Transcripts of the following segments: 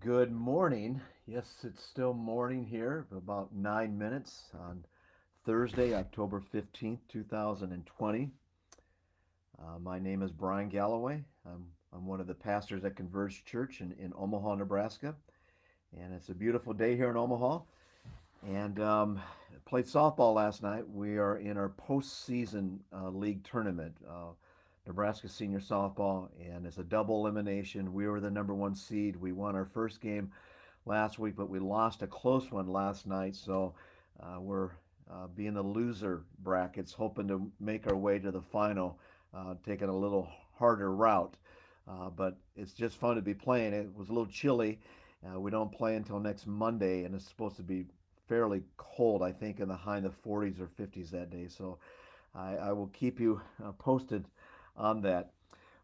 Good morning. Yes, it's still morning here, about 9 minutes on Thursday, October 15th, 2020. My name is Brian Galloway. I'm one of the pastors at Converge Church in Omaha, Nebraska. And it's a beautiful day here in Omaha. And played softball last night. We are in our postseason league tournament, Nebraska Senior Softball, and it's a double elimination. We were the number one seed. We won our first game last week, but we lost a close one last night. So we're being the loser brackets, hoping to make our way to the final, taking a little harder route. But it's just fun to be playing. It was a little chilly. We don't play until next Monday, and it's supposed to be fairly cold, I think, in the high in the 40s or 50s that day. So I will keep you posted on that.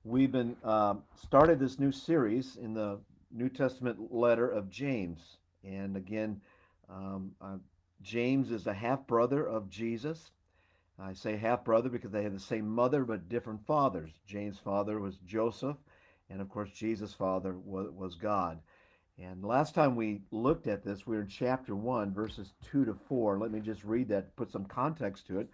We've been started this new series in the New Testament letter of James, and again, um, uh, James is a half brother of Jesus. I say half brother because they had the same mother but different fathers. James' father was Joseph, and of course, Jesus' father was God. And last time we looked at this, we were in chapter 1, verses 2 to 4. Let me just read that, put some context to it.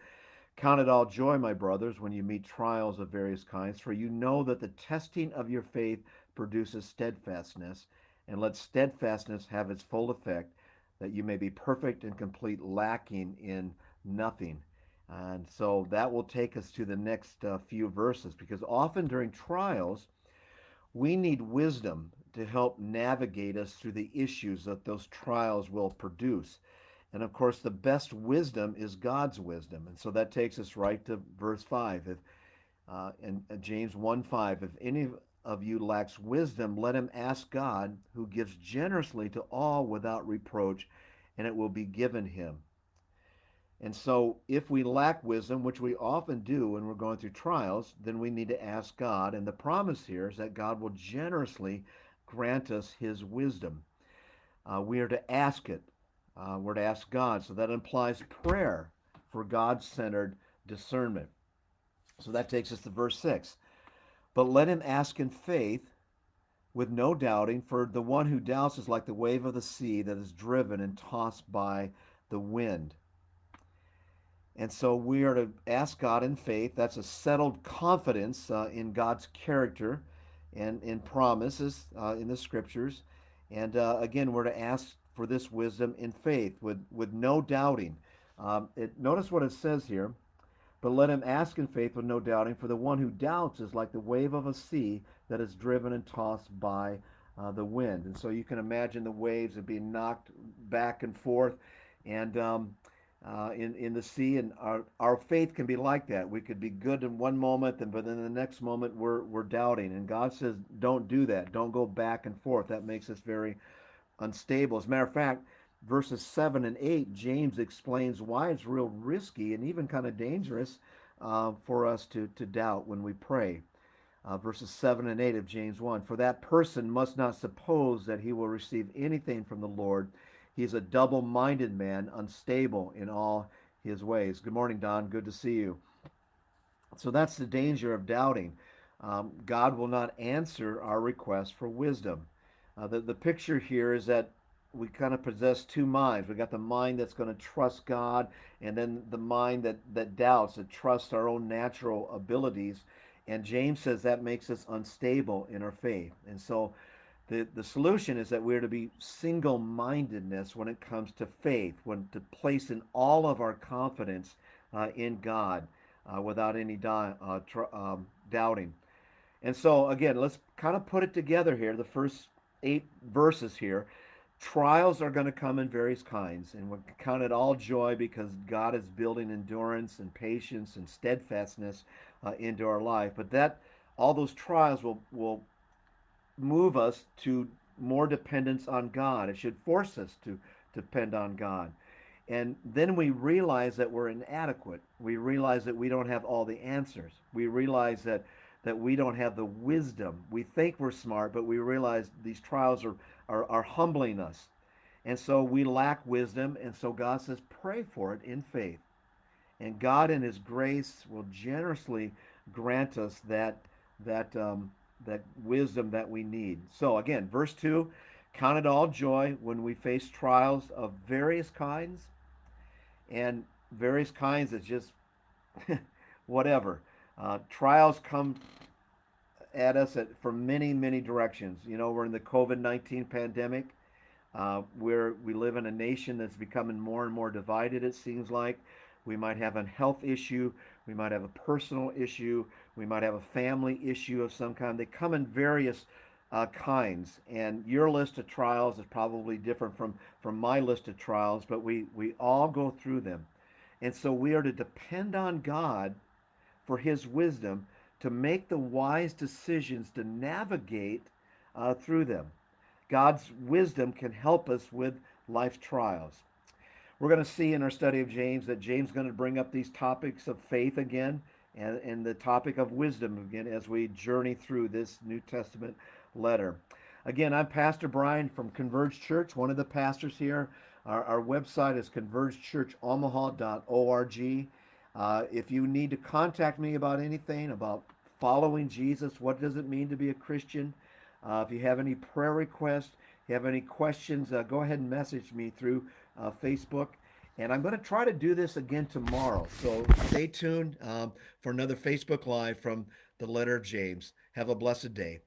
Count it all joy, my brothers, when you meet trials of various kinds, for you know that the testing of your faith produces steadfastness, and let steadfastness have its full effect, that you may be perfect and complete, lacking in nothing. And so that will take us to the next few verses, because often during trials, we need wisdom to help navigate us through the issues that those trials will produce. And of course, the best wisdom is God's wisdom. And so that takes us right to verse 5. In James 1 5, if any of you lacks wisdom, let him ask God, who gives generously to all without reproach, and it will be given him. And so, if we lack wisdom, which we often do when we're going through trials, then we need to ask God. And the promise here is that God will generously grant us his wisdom. We are to ask it. We're to ask God. So that implies prayer for God centered discernment. So that takes us to verse 6. But let him ask in faith with no doubting, for the one who doubts is like the wave of the sea that is driven and tossed by the wind. And so we are to ask God in faith. That's a settled confidence in God's character and in promises in the scriptures. And again, we're to ask for this wisdom in faith with no doubting. Notice what it says here. But let him ask in faith with no doubting, for the one who doubts is like the wave of a sea that is driven and tossed by the wind. And so you can imagine the waves of being knocked back and forth. And in the sea, and our faith can be like that. We could be good in one moment, and but then the next moment we're doubting. And God says, don't do that. Don't go back and forth. That makes us very unstable. As a matter of fact, verses 7 and 8, James explains why it's real risky and even kind of dangerous for us to doubt when we pray. Verses 7 and 8 of James 1. For that person must not suppose that he will receive anything from the Lord. He is a double minded man, unstable in all his ways. Good morning, Don. Good to see you. So that's the danger of doubting. God will not answer our request for wisdom. The picture here is that we kind of possess two minds. We got the mind that's going to trust God, and then the mind that doubts, that trusts our own natural abilities. And James says that makes us unstable in our faith. And so the solution is that we're to be single mindedness when it comes to faith, when to place in all of our confidence in God without any doubting. And so, again, let's kind of put it together here. The first 8 verses here. Trials are going to come in various kinds, and we count it all joy because God is building endurance and patience and steadfastness into our life. But that all those trials will move us to more dependence on God. It should force us to depend on God. And then we realize that we're inadequate. We realize that we don't have all the answers. We realize that we don't have the wisdom. We think we're smart, but we realize these trials are humbling us. And so we lack wisdom. And so God says, pray for it in faith. And God, in His grace, will generously grant us that wisdom that we need. So again, verse 2, Count it all joy when we face trials of various kinds, and various kinds is just whatever. Trials come at us from many, many directions. You know, we're in the COVID-19 pandemic, where we live in a nation that's becoming more and more divided, it seems like. We might have a health issue, we might have a personal issue, we might have a family issue of some kind. They come in various kinds, and your list of trials is probably different from my list of trials, but we all go through them. And so we are to depend on God for His wisdom to make the wise decisions to navigate through them. God's wisdom can help us with life trials. We're going to see in our study of James that James is going to bring up these topics of faith again and the topic of wisdom again as we journey through this New Testament letter. Again, I'm Pastor Brian from Converge Church, one of the pastors here. Our website is convergechurchomaha.org. If you need to contact me about anything, about following Jesus, what does it mean to be a Christian? If you have any prayer requests, if you have any questions, go ahead and message me through Facebook. And I'm going to try to do this again tomorrow. So stay tuned for another Facebook Live from the letter of James. Have a blessed day.